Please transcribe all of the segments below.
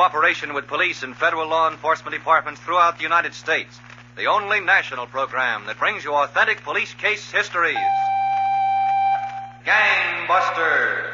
cooperation with police and federal law enforcement departments throughout the United States. The only national program that brings you authentic police case histories. Gangbusters.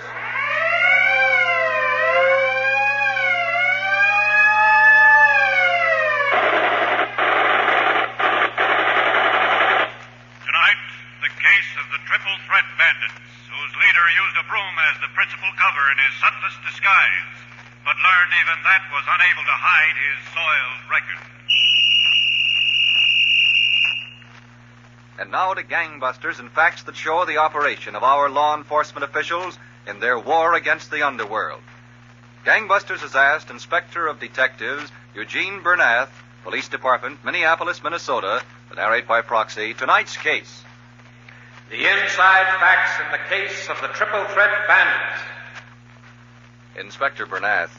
Tonight, the case of the triple threat bandits, whose leader used a broom as the principal cover in his subtlest disguise, but learned even that was unable to hide his soiled record. And now to Gangbusters and facts that show the operation of our law enforcement officials in their war against the underworld. Gangbusters has asked Inspector of Detectives Eugene Bernath, Police Department, Minneapolis, Minnesota, to narrate by proxy tonight's case. The inside facts in the case of the triple threat bandits. Inspector Bernath,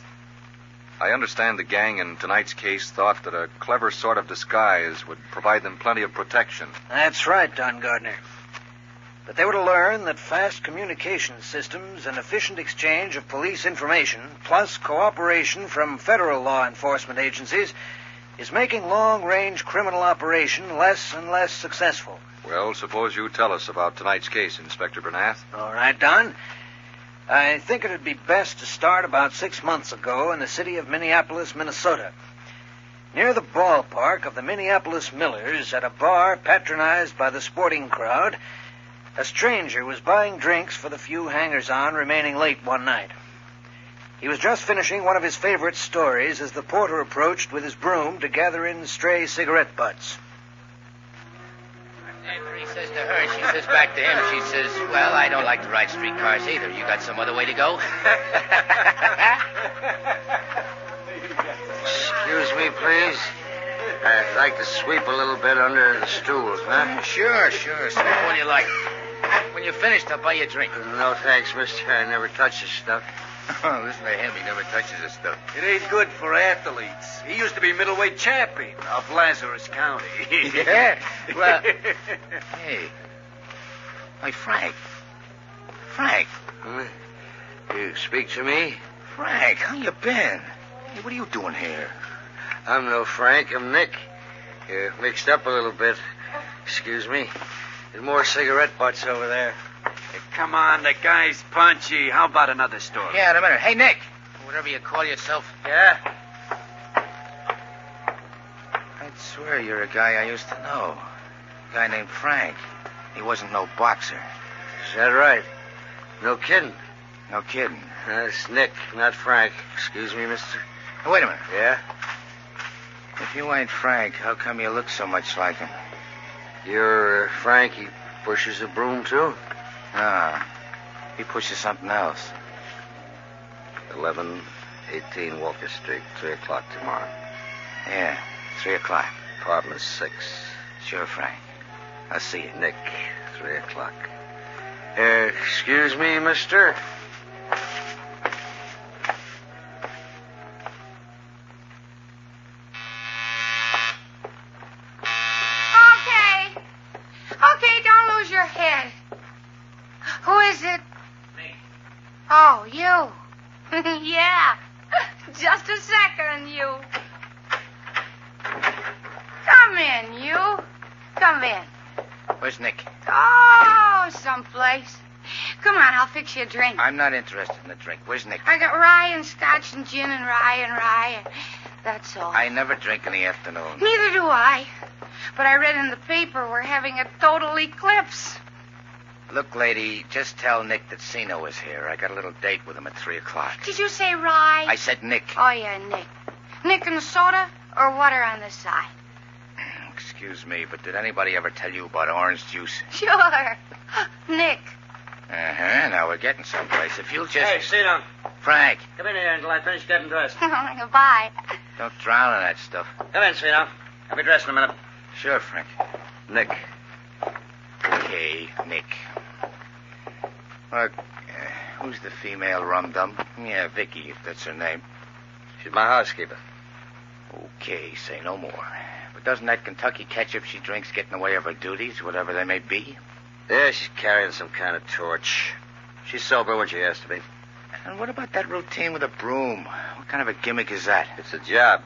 I understand the gang in tonight's case thought that a clever sort of disguise would provide them plenty of protection. That's right, Don Gardner. But they were to learn that fast communication systems and efficient exchange of police information, plus cooperation from federal law enforcement agencies, is making long-range criminal operation less and less successful. Well, suppose you tell us about tonight's case, Inspector Bernath. All right, Don. I think it'd be best to start about 6 months ago in the city of Minneapolis, Minnesota. Near the ballpark of the Minneapolis Millers, at a bar patronized by the sporting crowd, a stranger was buying drinks for the few hangers-on remaining late one night. He was just finishing one of his favorite stories as the porter approached with his broom to gather in stray cigarette butts. After he says to her, she says back to him, she says, well, I don't like to ride streetcars either. You got some other way to go? Excuse me, please. I'd like to sweep a little bit under the stools, huh? Sure. Sweep when you like. When you're finished, I'll buy you a drink. No, thanks, mister. I never touch this stuff. Oh, listen to him. He never touches this stuff. It ain't good for athletes. He used to be middleweight champion of Lazarus County. Yeah? Well, hey, Frank. Frank. Huh? You speak to me? Frank, how you been? Hey, what are you doing here? I'm no Frank. I'm Nick. You're mixed up a little bit. Excuse me. There's more cigarette butts over there. Come on, the guy's punchy. How about another story? Yeah, in a minute. Hey, Nick. Whatever you call yourself. Yeah? I'd swear you're a guy I used to know. A guy named Frank. He wasn't no boxer. Is that right? No kidding. No kidding. It's Nick, not Frank. Excuse me, mister. Hey, wait a minute. Yeah? If you ain't Frank, how come you look so much like him? You're Frank. He pushes a broom, too? No. He pushes something else. 1118 Walker Street, 3 o'clock tomorrow. Yeah, 3 o'clock. Apartment 6. Sure, Frank. I'll see you. Nick, 3 o'clock. Excuse me, mister? Okay, don't lose your head. Who is it? Me. Oh, you. Yeah. Just a second, you. Come in, you. Come in. Where's Nick? Oh, someplace. Come on, I'll fix you a drink. I'm not interested in the drink. Where's Nick? I got rye and scotch and gin and rye. That's all. I never drink in the afternoon. Neither do I. But I read in the paper we're having a total eclipse. Look, lady, just tell Nick that Sino is here. I got a little date with him at 3 o'clock. Did you say rye? I said Nick. Oh, yeah, Nick. Nick and soda or water on the side? Excuse me, but did anybody ever tell you about orange juice? Sure. Nick. Uh-huh. Now we're getting someplace. If you'll just... Hey, sit down. Frank. Come in here until I finish getting dressed. Goodbye. Don't drown in that stuff. Come in, Sino. I'll be dressed in a minute. Sure, Frank. Nick. Okay, Nick. Look, who's the female rum-dum? Yeah, Vicky, if that's her name. She's my housekeeper. Okay, say no more. But doesn't that Kentucky ketchup she drinks get in the way of her duties, whatever they may be? Yeah, she's carrying some kind of torch. She's sober when she has to be. And what about that routine with a broom? What What kind of a gimmick is that? It's a job.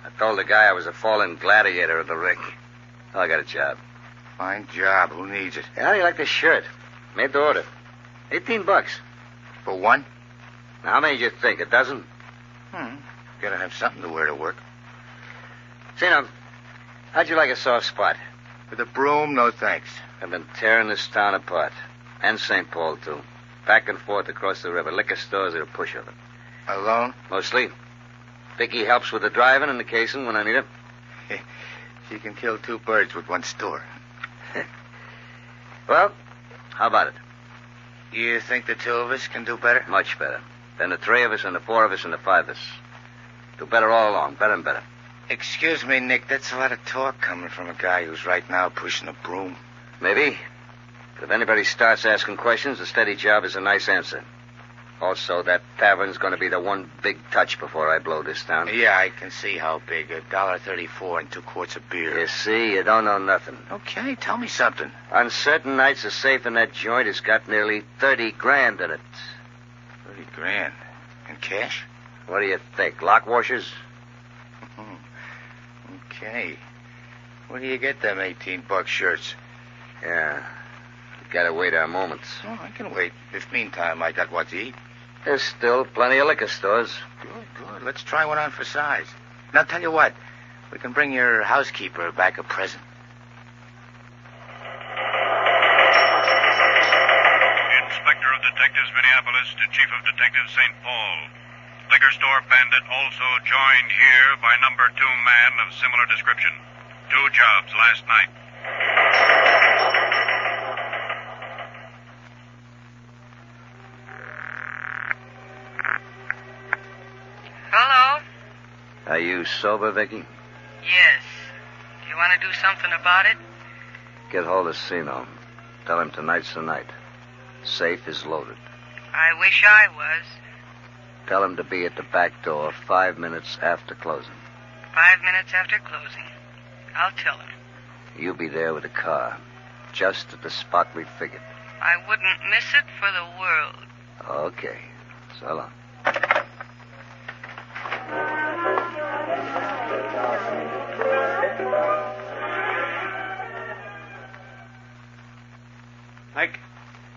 I told the guy I was a fallen gladiator of the ring. Oh, I got a job. Fine job. Who needs it? How do you like this shirt? Made to order. $18. For one? Now, how many do you think? A dozen? Gotta have something to wear to work. Zeno, how'd you like a soft spot? With a broom, no thanks. I've been tearing this town apart. And St. Paul, too. Back and forth across the river. Liquor stores are a push of it. Alone? Mostly. Vicky helps with the driving and the casing when I need her. She can kill two birds with one store. Well, how about it? You think the two of us can do better? Much better. Than the three of us and the four of us and the five of us. Do better all along. Better and better. Excuse me, Nick. That's a lot of talk coming from a guy who's right now pushing a broom. Maybe. But if anybody starts asking questions, a steady job is a nice answer. Also, that tavern's going to be the one big touch before I blow this town. Yeah, I can see how big. $1.34 and 2 quarts of beer. You see, you don't know nothing. Okay, tell me something. On certain nights, the safe in that joint has got nearly 30 grand in it. 30 grand? In cash? What do you think? Lock washers? Okay. Where do you get them $18 shirts? Yeah. You gotta wait our moments. Oh, I can wait. If meantime I got what to eat. There's still plenty of liquor stores. Good. Let's try one on for size. Now, tell you what. We can bring your housekeeper back a present. Inspector of Detectives Minneapolis to Chief of Detectives St. Paul. Liquor store Bandit also joined here by number 2 man of similar description. 2 jobs last night. Hello? Are you sober, Vicky? Yes. Do you want to do something about it? Get hold of Sino. Tell him tonight's the night. Safe is loaded. I wish I was. Tell him to be at the back door 5 minutes after closing. 5 minutes after closing. I'll tell him. You be there with the car. Just at the spot we figured. I wouldn't miss it for the world. Okay. So long.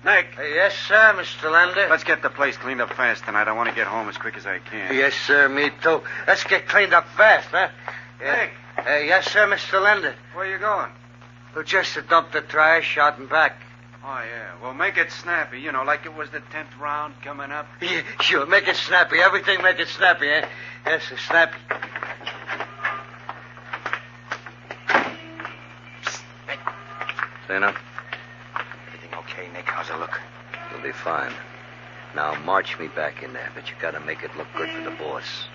Nick. Yes, sir, Mr. Lander. Let's get the place cleaned up fast tonight. I want to get home as quick as I can. Yes, sir, me too. Let's get cleaned up fast, huh? Nick. Yes, sir, Mr. Lander. Where you going? Well, just to dump the trash out and back. Oh, yeah. Well, make it snappy, like it was the 10th round coming up. Yeah, sure, make it snappy. Everything make it snappy, eh? Yes, sir, snappy. Sino? Everything okay, Nick? How's it look? You'll be fine. Now, march me back in there, but you gotta make it look good for the boss.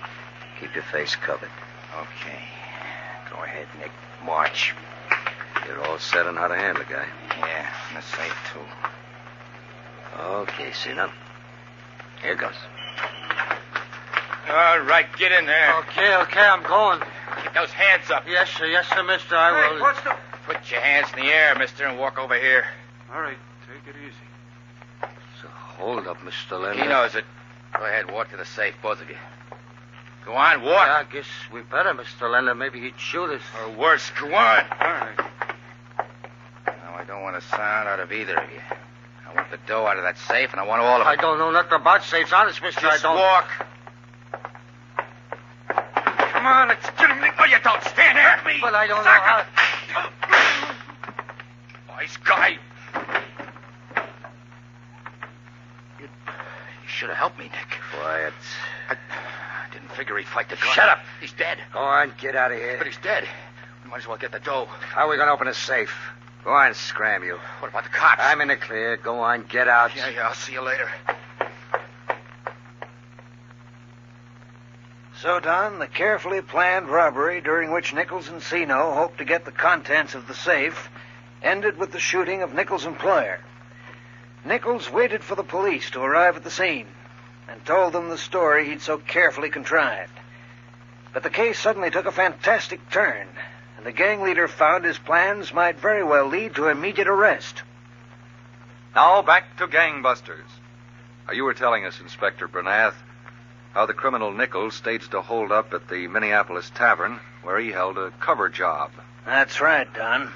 Keep your face covered. Okay. Go ahead, Nick. March. You're all set on how to handle the guy. Yeah, and the safe, too. Okay, Sino. Here goes. All right, get in there. Okay, I'm going. Get those hands up. Yes, sir, mister, I will. Hey, what's the... Put your hands in the air, mister, and walk over here. All right, take it easy. So hold up, Mr. Leonard. He knows it. Go ahead, walk to the safe, both of you. Go on, walk. Yeah, I guess we better, Mr. Leonard. Maybe he'd shoot us. Or worse, go on. All right. Now, I don't want a sound out of either of you. I want the dough out of that safe, and I want all of it. I don't know nothing about safes. Honest, mister, Just I don't... walk. Come on, let's get him. Oh, you don't stand there. Hurt me. But I don't know how... Nice guy. You should have helped me, Nick. Quiet. I didn't figure he'd fight the gun. Shut up. He's dead. Go on, get out of here. But he's dead. We might as well get the dough. How are we going to open a safe? Go on, scram you. What about the cops? I'm in the clear. Go on, get out. Yeah, I'll see you later. So, Don, the carefully planned robbery during which Nichols and Sino hoped to get the contents of the safe ended with the shooting of Nichols' employer. Nichols waited for the police to arrive at the scene and told them the story he'd so carefully contrived. But the case suddenly took a fantastic turn, and the gang leader found his plans might very well lead to immediate arrest. Now back to gangbusters. You were telling us, Inspector Bernath, how the criminal Nichols staged a hold-up at the Minneapolis Tavern, where he held a cover job. That's right, Don.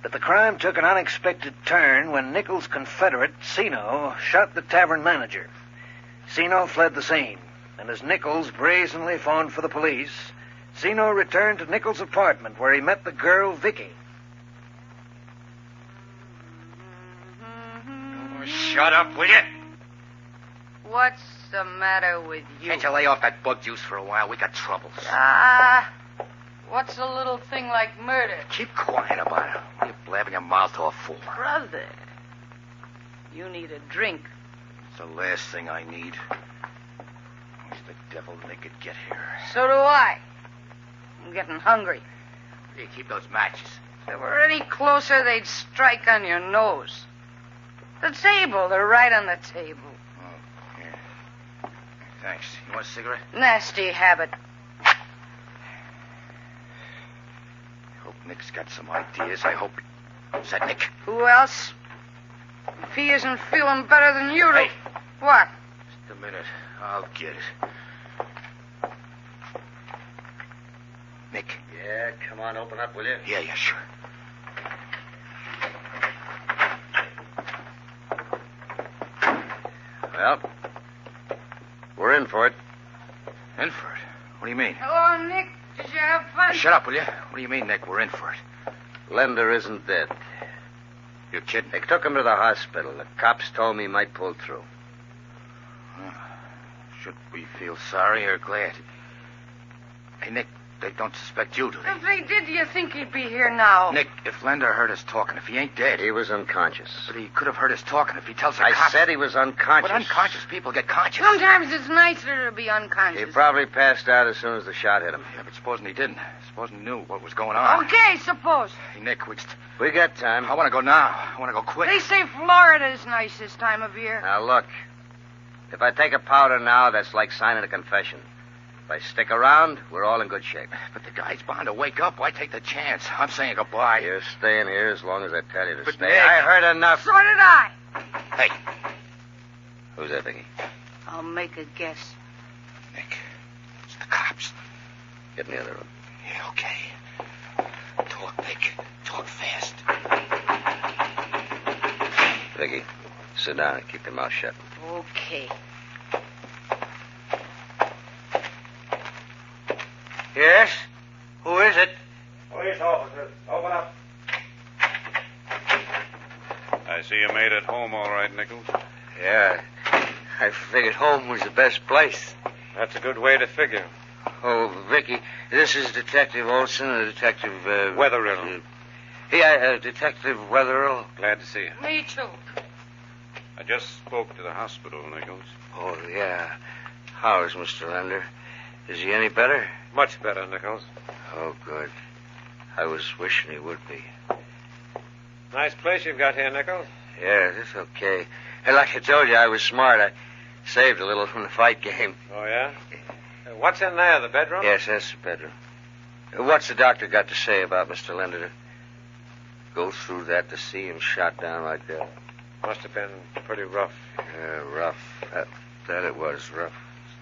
But the crime took an unexpected turn when Nichols' confederate, Sino, shot the tavern manager. Sino fled the scene, and as Nichols brazenly phoned for the police, Sino returned to Nichols' apartment where he met the girl, Vicky. Oh, shut up, will you? What's the matter with you? Can't you lay off that bug juice for a while? We got troubles. What's a little thing like murder? Keep quiet about it. What are you blabbing your mouth off for? Brother, you need a drink. It's the last thing I need. Wish the devil they could get here. So do I. I'm getting hungry. Where do you keep those matches? If they were any closer, they'd strike on your nose. The table, they're right on the table. Oh, yeah. Thanks. You want a cigarette? Nasty habit. I hope Nick's got some ideas. I hope... Is that Nick? Who else? If he isn't feeling better than you do... Hey. What? Just a minute. I'll get it. Nick? Yeah, come on, open up, will you? Yeah, sure. Well, we're in for it. In for it? What do you mean? Hello, Nick. Did you have fun? Shut up, will you? What do you mean, Nick? We're in for it. Lender isn't dead. You're kidding. They took him to the hospital. The cops told me he might pull through. Should we feel sorry or glad? Hey, Nick, they don't suspect you, do they? If they did, do you think he'd be here now? Nick, if Lender heard us talking, if he ain't dead... He was unconscious. But he could have heard us talking if he tells the I cops... said he was unconscious. But unconscious people get conscious. Sometimes it's nicer to be unconscious. He probably passed out as soon as the shot hit him. Yeah, but supposing he didn't. Supposing he knew what was going on. Okay, suppose. Hey, Nick, We got time. I want to go now. I want to go quick. They say Florida's nice this time of year. Now, look. If I take a powder now, that's like signing a confession. If I stick around, we're all in good shape. But the guy's bound to wake up. Why take the chance? I'm saying goodbye. You're staying here as long as I tell you to But stay. Nick- I heard enough. So did I. Hey, Who's that, Vicky? I'll make a guess. Nick, it's the cops. Get in the other room. Yeah, okay. Talk, Nick. Talk fast. Vicky, sit down and keep your mouth shut. Okay. Yes? Who is it? Police officers, open up. I see you made it home all right, Nichols. Yeah. I figured home was the best place. That's a good way to figure. Oh, Vicky, this is Detective Olson and Detective... Wetherill. Detective Wetherill. Glad to see you. Me too. I just spoke to the hospital, Nichols. Oh, yeah. How is Mr. Lender? Is he any better? Much better, Nichols. Oh, good. I was wishing he would be. Nice place you've got here, Nichols. Yeah, it's okay. Hey, like I told you, I was smart. I saved a little from the fight game. Oh, yeah? What's in there, the bedroom? Yes, that's the bedroom. What's the doctor got to say about Mr. Lender? Go through that to see him shot down like that. Must have been pretty rough. Yeah, rough. That it was, rough.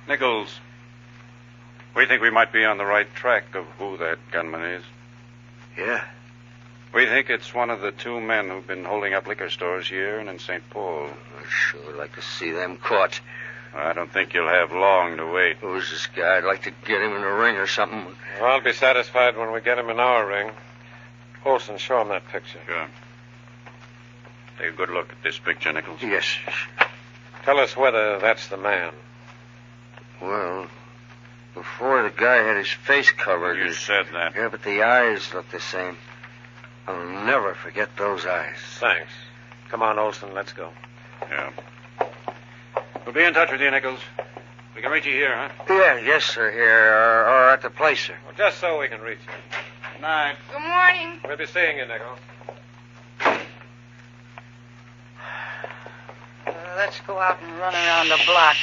Nichols, we think we might be on the right track of who that gunman is. Yeah? We think it's one of the two men who've been holding up liquor stores here and in St. Paul. I'd sure like to see them caught. I don't think you'll have long to wait. Who's this guy? I'd like to get him in a ring or something. Well, I'll be satisfied when we get him in our ring. Olson, show him that picture. Sure. Take a good look at this picture, Nichols. Yes. Tell us whether that's the man. Well, before the guy had his face covered. You said that. Yeah, but the eyes look the same. I'll never forget those eyes. Thanks. Come on, Olson, let's go. Yeah. We'll be in touch with you, Nichols. We can reach you here, huh? Yeah, yes, sir, here, or at the place, sir. Well, just so we can reach you. Good night. Good morning. We'll be seeing you, Nichols. Let's go out and run around the block.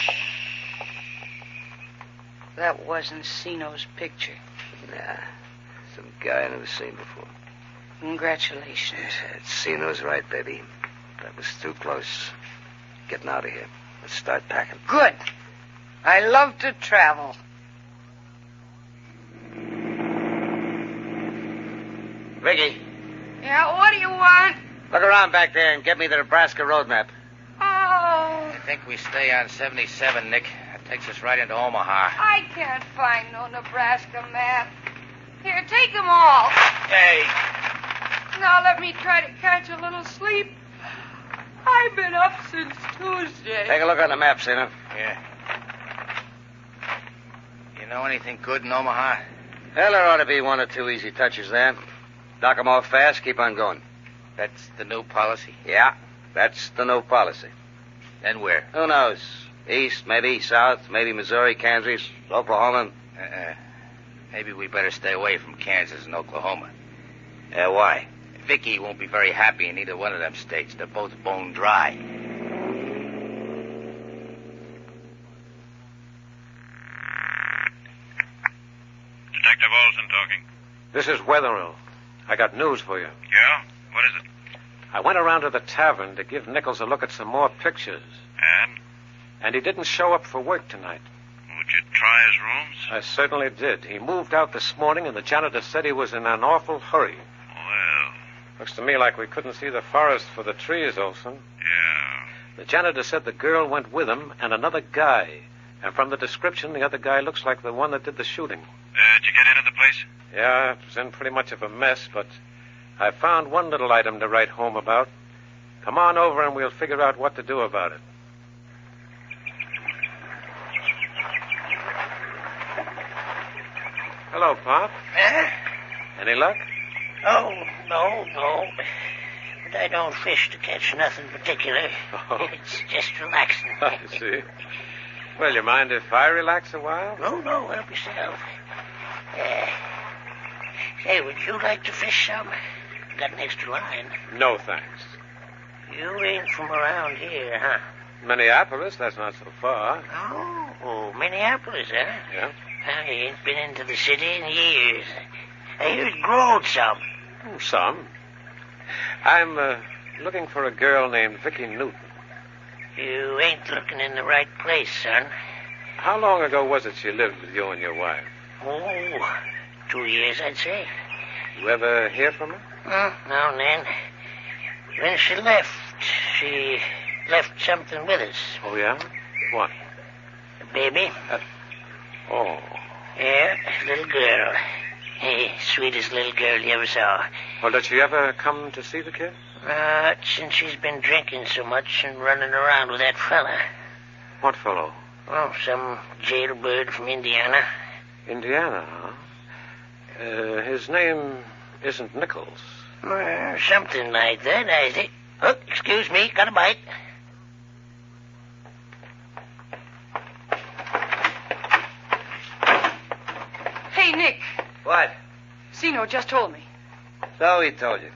That wasn't Sino's picture. Nah, some guy I never seen before. Congratulations. Sino's right, baby. That was too close. Getting out of here. Let's start packing. Good. I love to travel. Vicky, Yeah, what do you want? look around back there and get me the Nebraska road map. Oh, I think we stay on 77, Nick. That takes us right into Omaha. I can't find no Nebraska map. Here, take them all. Hey! Now let me try to catch a little sleep. I've been up since Tuesday. Take a look on the map, Sina. Yeah. You know anything good in Omaha? Well, there ought to be one or two easy touches there. Knock 'em off fast, keep on going. That's the new policy. Yeah, that's the new policy. Then where? Who knows? East, maybe south, maybe Missouri, Kansas, Oklahoma. Maybe we better stay away from Kansas and Oklahoma. Why? Vicky won't be very happy in either one of them states. They're both bone dry. Detective Olson talking. This is Wetherill. I got news for you. Yeah? What is it? I went around to the tavern to give Nichols a look at some more pictures. And he didn't show up for work tonight. Would you try his rooms? I certainly did. He moved out this morning, and the janitor said he was in an awful hurry. Well, Looks to me like we couldn't see the forest for the trees, Olson. yeah. The janitor said the girl went with him and another guy. And from the description, the other guy looks like the one that did the shooting. Did you get into the place? Yeah, it was in pretty much of a mess, but I found one little item to write home about. Come on over and we'll figure out what to do about it. Hello, Pop. Huh? Any luck? Oh, no. But I don't fish to catch nothing particular. Oh. It's just relaxing. I see. Well, you mind if I relax a while? No, help yourself. Say, would you like to fish some? Got an extra line. No, thanks. You ain't from around here, huh? Minneapolis, that's not so far. Oh, Minneapolis, huh? Yeah? I ain't been into the city in years. I hear it growed some. Oh, some. I'm looking for a girl named Vicky Newton. You ain't looking in the right place, son. How long ago was it she lived with you and your wife? Oh, 2 years, I'd say. You ever hear from her? Now and then. When she left something with us. Oh, yeah? What? A baby. Oh. Yeah, little girl. Hey, sweetest little girl you ever saw. Well, did she ever come to see the kid? Since she's been drinking so much and running around with that fella. What fellow? Oh, some jailbird from Indiana. Indiana, huh? His name isn't Nichols. Something like that, I think. Oh, excuse me, got a bite. Hey, Nick. What? Zeno just told me. So he told you.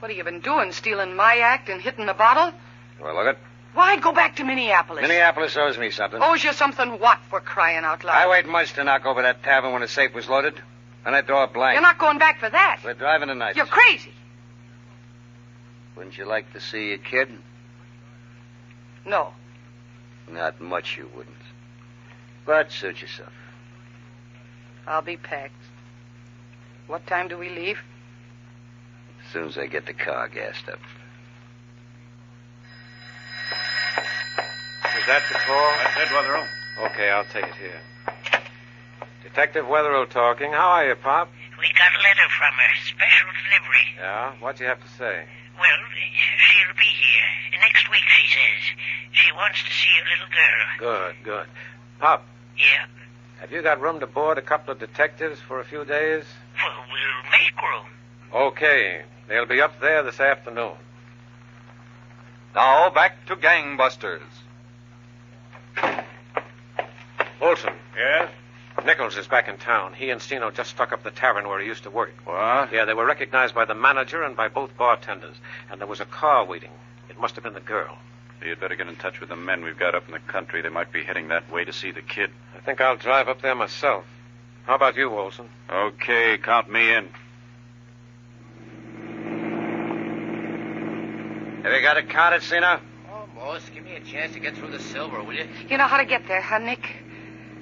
What have you been doing? Stealing my act and hitting the bottle? Well, look it. Why go back to Minneapolis? Minneapolis owes me something. Owes you something what, for crying out loud? I waited months to knock over that tavern when the safe was loaded. And I draw a blank. You're not going back for that. We're driving tonight. You're crazy. Wouldn't you like to see your kid? No. Not much you wouldn't. But suit yourself. I'll be packed. What time do we leave? As soon as I get the car gassed up. Is that the call? That's it, Wetherill. Okay, I'll take it here. Detective Wetherill talking. How are you, Pop? We got a letter from her. Special delivery. Yeah? What'd you have to say? Well, she'll be here. Next week, she says. She wants to see a little girl. Good. Pop, Yeah? have you got room to board a couple of detectives for a few days? Well, we'll make room. Okay. They'll be up there this afternoon. Now, back to Gangbusters. Olson. Yes? Nichols is back in town. He and Stino just stuck up the tavern where he used to work. What? Yeah, they were recognized by the manager and by both bartenders. And there was a car waiting. It must have been the girl. You'd better get in touch with the men we've got up in the country. They might be heading that way to see the kid. I think I'll drive up there myself. How about you, Olson? Okay, count me in. Have you got it counted, Sina? boss. Give me a chance to get through the silver, will you? You know how to get there, huh, Nick?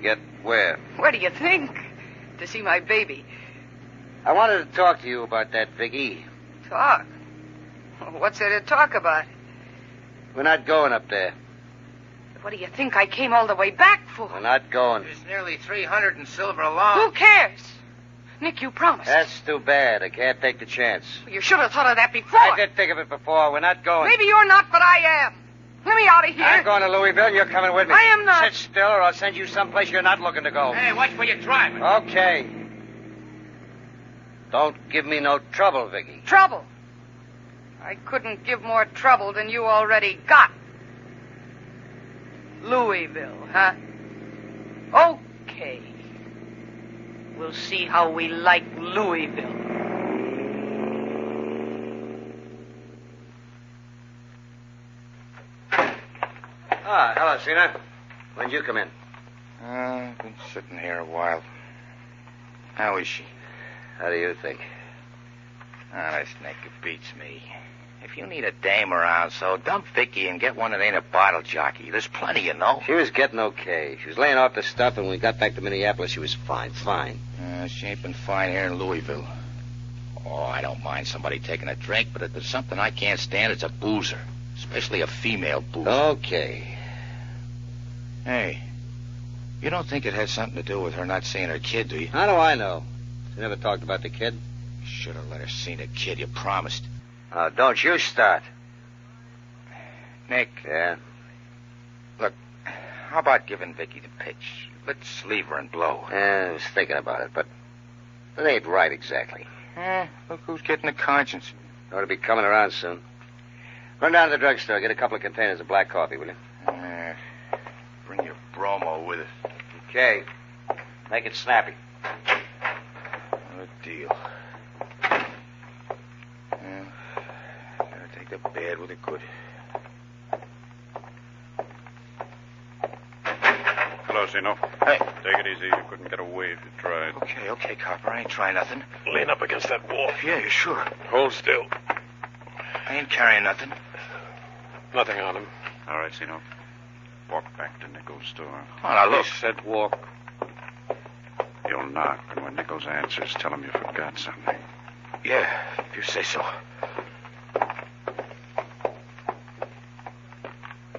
Get where? Where do you think? To see my baby. I wanted to talk to you about that, Vicky. Talk? What's there to talk about? We're not going up there. What do you think I came all the way back for? We're not going. There's nearly 300 in silver alone. Who cares? Nick, you promised. That's too bad. I can't take the chance. You should have thought of that before. I did think of it before. We're not going. Maybe you're not, but I am. Let me out of here. I'm going to Louisville, and you're coming with me. I am not. Sit still, or I'll send you someplace you're not looking to go. Hey, watch where you're driving. Okay. Don't give me no trouble, Vicky. Trouble? I couldn't give more trouble than you already got. Louisville, huh? Okay. We'll see how we like Louisville. Ah, hello, Cena. When'd you come in? I've been sitting here a while. How is she? How do you think? Honest, Nick, it beats me. If you need a dame around, so dump Vicky and get one that ain't a bottle jockey. There's plenty, you know. She was getting okay. She was laying off the stuff, and when we got back to Minneapolis, she was fine. She ain't been fine here in Louisville. Oh, I don't mind somebody taking a drink, but if there's something I can't stand, it's a boozer. Especially a female boozer. Okay. Hey, you don't think it had something to do with her not seeing her kid, do you? How do I know? She never talked about the kid. Should have let her see the kid, you promised. Don't you start. Nick. Yeah? Look, how about giving Vicky the pitch? Let's leave her and blow. Yeah, I was thinking about it, but it ain't right exactly. Look who's getting a conscience. Ought to be coming around soon. Run down to the drugstore. Get a couple of containers of black coffee, will you? Bring your bromo with it. Okay. Make it snappy. Good deal. Gotta take the bad with the good. Hello, Zeno. Hey. Take it easy. You couldn't get away if you tried. Okay, copper. I ain't trying nothing. Lean up against that wall. Yeah, sure. Hold still. I ain't carrying nothing. Nothing on him. All right, Zeno. Walk back to Nichols' store. Oh, now look. He said walk. You'll knock, and when Nichols answers, tell him you forgot something. Yeah, if you say so.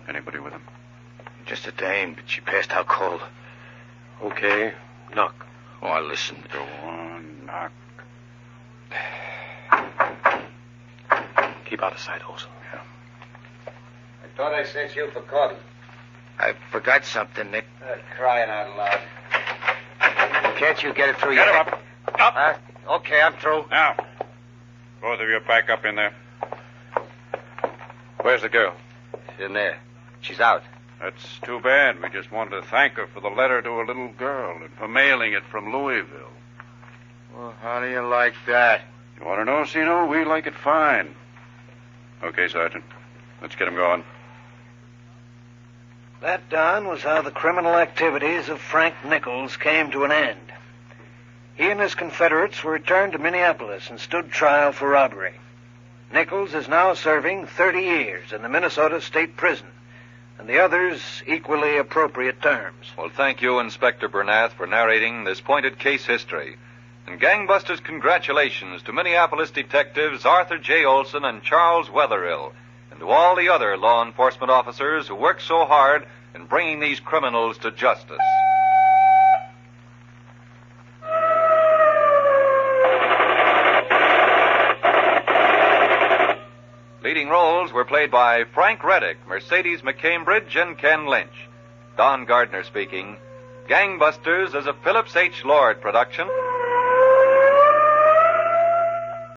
Anybody with him? Just a dame, but she passed out cold. Okay. Knock. Oh, I listened. Go on, knock. Keep out of sight, Olson. Yeah. I thought I sent you for coffee. I forgot something, Nick. Crying out loud. Can't you get it through Get your him head? up. Okay, I'm through. Now, both of you back up in there. Where's the girl? She's in there. She's out. That's too bad. We just wanted to thank her for the letter to a little girl and for mailing it from Louisville. Well, how do you like that? You want to know, Zeno? We like it fine. Okay, Sergeant. Let's get him going. That, Don, was how the criminal activities of Frank Nichols came to an end. He and his Confederates were returned to Minneapolis and stood trial for robbery. Nichols is now serving 30 years in the Minnesota State Prison, and the others equally appropriate terms. Well, thank you, Inspector Bernath, for narrating this pointed case history. And gangbusters, congratulations to Minneapolis detectives Arthur J. Olson and Charles Wetherill, and to all the other law enforcement officers who work so hard in bringing these criminals to justice. Leading roles were played by Frank Reddick, Mercedes McCambridge, and Ken Lynch. Don Gardner speaking. Gangbusters is a Phillips H. Lord production.